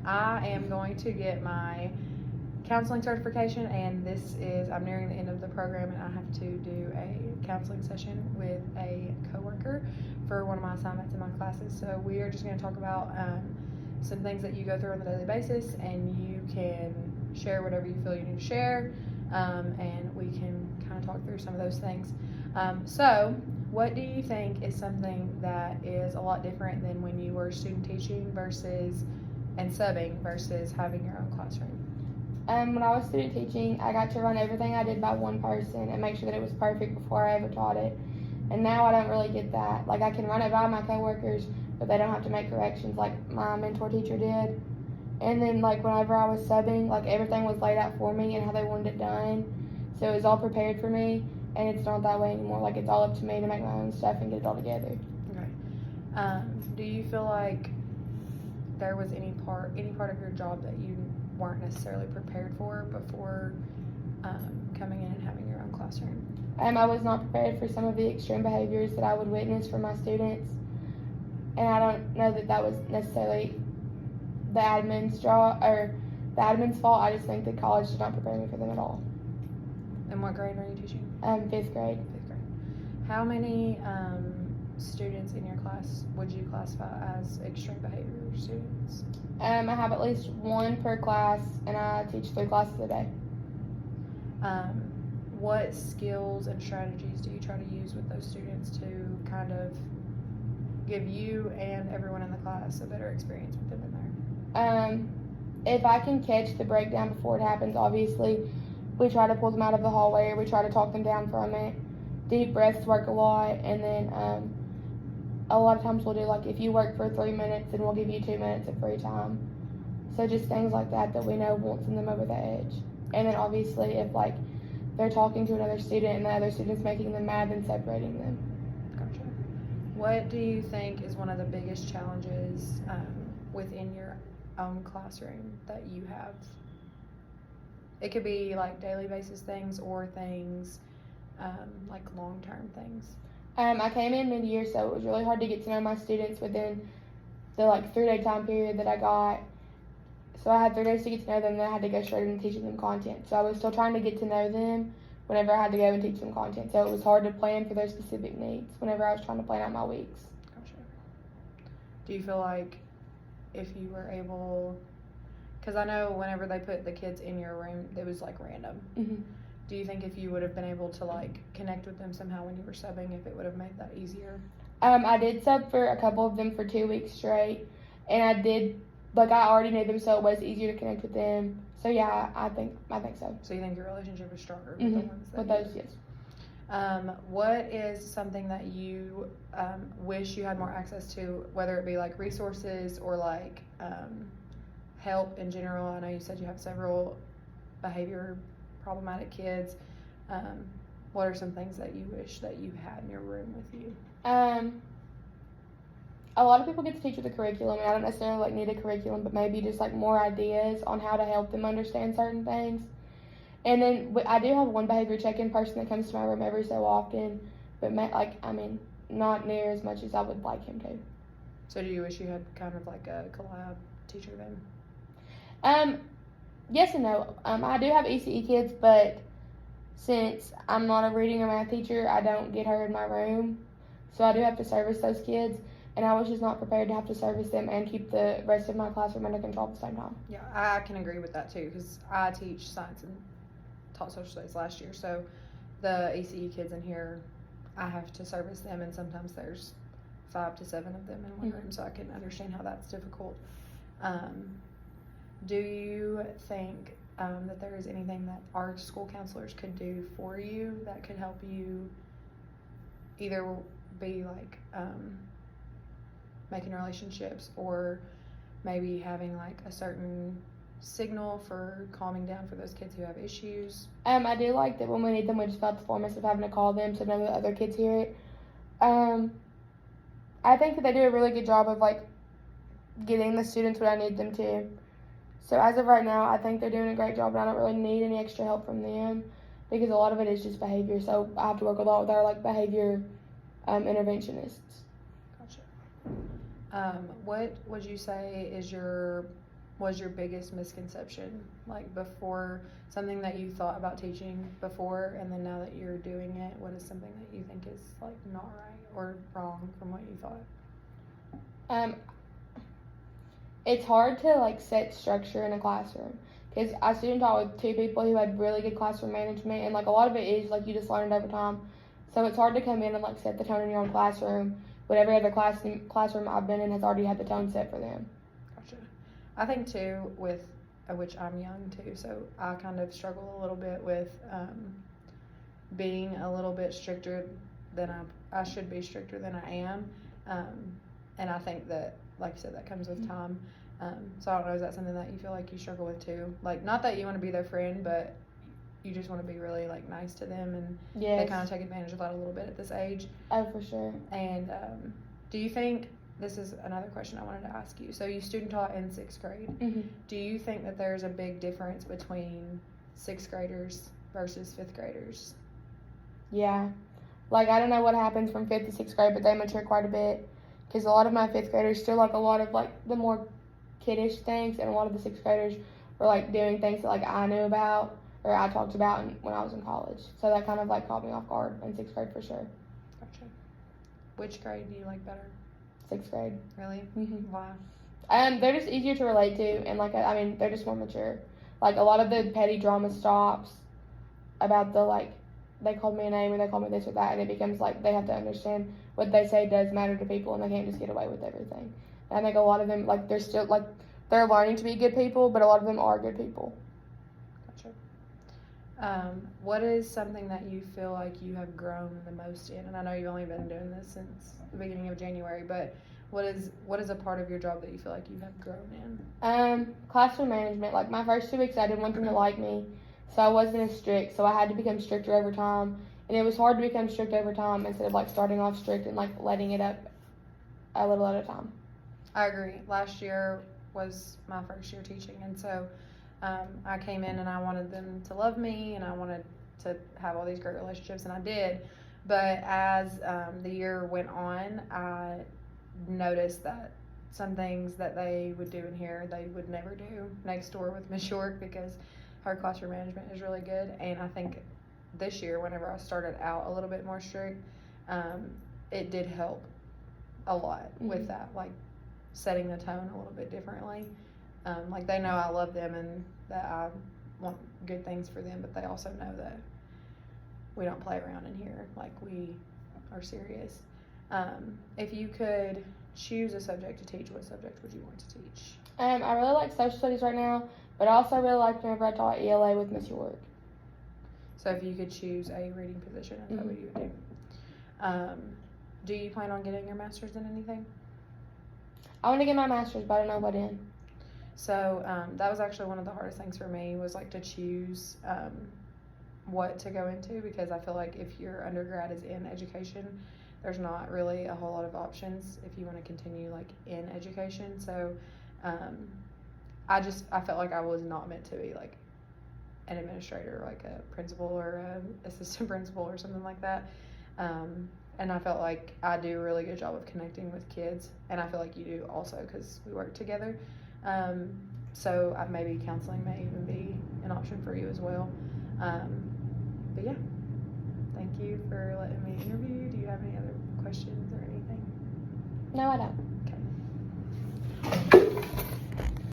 I am going to get my counseling certification, and I'm nearing the end of the program, and I have to do a counseling session with a coworker for one of my assignments in my classes. So we are just going to talk about some things that you go through on a daily basis, and you can share whatever you feel you need to share, and we can kind of talk through some of those things. So what do you think is something that is a lot different than when you were student teaching and subbing versus having your own classroom? When I was student teaching, I got to run everything I did by one person and make sure that it was perfect before I ever taught it. And now I don't really get that. Like, I can run it by my coworkers, but they don't have to make corrections like my mentor teacher did. And then, like, whenever I was subbing, like, everything was laid out for me and how they wanted it done. So it was all prepared for me, and it's not that way anymore. Like, it's all up to me to make my own stuff and get it all together. Okay. Do you feel like there was any part of your job that you weren't necessarily prepared for before coming in and having your own classroom? I was not prepared for some of the extreme behaviors that I would witness from my students, and I don't know that that was necessarily the admin's fault. I just think that college did not prepare me for them at all. And what grade are you teaching? 5th grade. 5th grade. How many students in your class would you classify as extreme behavior students? I have at least one per class, and I teach 3 classes a day. What skills and strategies do you try to use with those students to kind of give you and everyone in the class a better experience with them in there? If I can catch the breakdown before it happens, obviously, we try to pull them out of the hallway, or we try to talk them down from it. Deep breaths work a lot, and then a lot of times we'll do, like, if you work for 3 minutes, then we'll give you 2 minutes of free time. So just things like that we know won't send them over the edge. And then obviously if, like, they're talking to another student and the other student's making them mad, then separating them. Gotcha. What do you think is one of the biggest challenges within your own classroom that you have? It could be like daily basis things or things like long-term things. I came in mid-year, so it was really hard to get to know my students within the 3-day time period that I got. So I had 3 days to get to know them, and then I had to go straight into teaching them content. So I was still trying to get to know them whenever I had to go and teach them content. So it was hard to plan for their specific needs whenever I was trying to plan out my weeks. Gotcha. Do you feel like if you were able, because I know whenever they put the kids in your room, it was like random. Mm-hmm. Do you think if you would have been able to like connect with them somehow when you were subbing, if it would have made that easier? I did sub for a couple of them for 2 weeks straight, and I already knew them, so it was easier to connect with them. So yeah, I think so. So you think your relationship is stronger with the ones that with those, yes. What is something that you wish you had more access to, whether it be like resources or like help in general? I know you said you have several behavior problematic kids. What are some things that you wish that you had in your room with you? A lot of people get to teach with a curriculum, and I don't necessarily need a curriculum, but maybe just more ideas on how to help them understand certain things. And then I do have one behavior check-in person that comes to my room every so often, but not near as much as I would like him to. So do you wish you had kind of like a collab teacher then? Yes and no. I do have ECE kids, but since I'm not a reading or math teacher, I don't get her in my room. So I do have to service those kids, and I was just not prepared to have to service them and keep the rest of my classroom under control at the same time. Yeah, I can agree with that too, because I teach science and taught social studies last year. So the ECE kids in here, I have to service them, and sometimes there's 5 to 7 of them in one room, so I can understand how that's difficult. Do you think that there is anything that our school counselors could do for you that could help you either be like making relationships, or maybe having like a certain signal for calming down for those kids who have issues? I do like that when we need them, we just fill out the form instead of having to call them so none of the other kids hear it. I think that they do a really good job of getting the students what I need them to. So as of right now, I think they're doing a great job, and I don't really need any extra help from them because a lot of it is just behavior. So I have to work a lot with our behavior interventionists. Gotcha. What would you say is your was your biggest misconception? Like before, something that you thought about teaching before, and then now that you're doing it, what is something that you think is like not right or wrong from what you thought? It's hard to like set structure in a classroom because I student taught with two people who had really good classroom management, and like a lot of it is like you just learn it over time. So it's hard to come in and like set the tone in your own classroom. But every other classroom I've been in has already had the tone set for them. Gotcha. I think too with which I'm young too, so I kind of struggle a little bit with being a little bit stricter than I should be stricter than I am, and I think that, like you said, that comes with time. So I don't know, is that something that you feel like you struggle with too? Like, not that you want to be their friend, but you just want to be really like nice to them, and Yes. they kind of take advantage of that a little bit at this age. Oh, for sure. And do you think, this is another question I wanted to ask you, so you student taught in 6th grade. Mm-hmm. Do you think that there's a big difference between 6th graders versus 5th graders? Yeah. Like, I don't know what happens from 5th to 6th grade, but they mature quite a bit. Because a lot of my 5th graders still like a lot of like the more kiddish things, and a lot of the 6th graders were like doing things that like I knew about or I talked about when I was in college. So that kind of like caught me off guard in 6th grade for sure. Gotcha. Which grade do you like better? 6th grade. Really? Mm-hmm. Why? They're just easier to relate to, and like I mean they're just more mature. Like a lot of the petty drama stops about the like they called me a name or they called me this or that, and it becomes like they have to understand what they say does matter to people, and they can't just get away with everything. And I think a lot of them like they're still like they're learning to be good people, but a lot of them are good people. Gotcha. What is something that you feel like you have grown the most in? And I know you've only been doing this since the beginning of January, but what is a part of your job that you feel like you have grown in? Classroom management. Like my first 2 weeks, I didn't want them to like me, so I wasn't as strict. So I had to become stricter over time, and it was hard to become strict over time instead of like starting off strict and like letting it up a little at a time. I agree. Last year was my first year teaching, and so I came in and I wanted them to love me, and I wanted to have all these great relationships, and I did. But as the year went on, I noticed that some things that they would do in here, they would never do next door with Miss York, because her classroom management is really good. And I think this year, whenever I started out a little bit more strict, it did help a lot with that, like setting the tone a little bit differently. Like they know I love them and that I want good things for them, but they also know that we don't play around in here. Like we are serious. If you could choose a subject to teach, what subject would you want to teach? I really like social studies right now, but I also really liked whenever I taught ELA with Miss York. So if you could choose a reading position, is that what you would do? Do you plan on getting your master's in anything? I want to get my master's, but I don't know what in. So that was actually one of the hardest things for me, was like to choose what to go into, because I feel like if your undergrad is in education, there's not really a whole lot of options if you want to continue like in education. So I felt like I was not meant to be like an administrator, like a principal or a assistant principal or something like that. And I felt like I do a really good job of connecting with kids, and I feel like you do also because we work together. So maybe counseling may even be an option for you as well. But yeah, thank you for letting me interview. Do you have any other questions or anything? No, I don't. Okay.